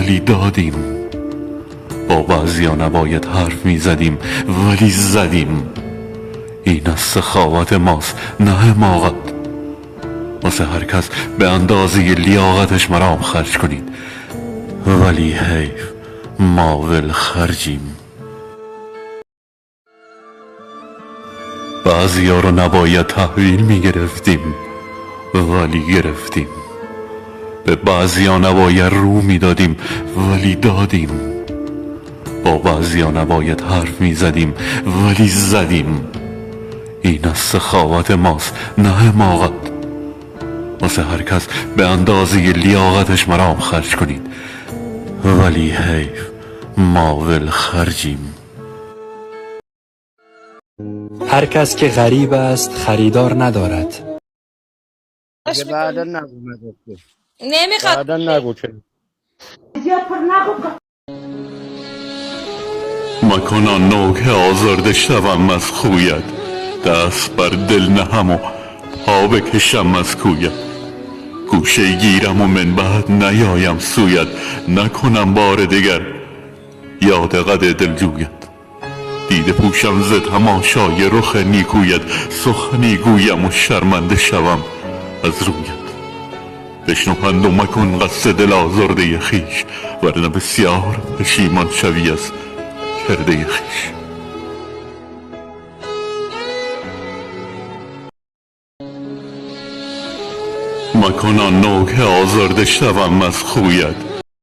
ولی دادیم. با بعضیا نباید حرف میزدیم ولی زدیم. این از سخاوت ماست نه حماقت. واسه هر کس به اندازه لیاقتش مرام خرج کنید، ولی حیف ما ول خرجیم. بعضیا رو نباید تحویل میگرفتیم ولی گرفتیم. به بعضیا نباید رو میدادیم ولی دادیم. با بعضیا نباید حرف میزدیم ولی زدیم. این از سخاوت ماست نه حماقت. واسه هر کس به اندازه لیاقتش مرام خرج کنید، ولی حیف ما ول خرجیم. هر کس که غریب است خریدار ندارد. بعدا نگو مدرسه. نمیخواد. بعدا نگو که مکنا نوک آزرده شوم از خویت. دست بر دل نهم و پا بکشم از کویت. گوشه گیرم و من بعد نیایم سویت. نکنم بار دگر یاد قد دلجویت. دیده پوشم ز تماشای رخ نیکویت. سخنی گویم و شرمنده شوم از رویت. بشنو پند و مکن قصد دل آزرده خویش، ورنه بسیار پشیمان شوی از کرده خویش. مکن آن نوک آزرده شوم از خویت.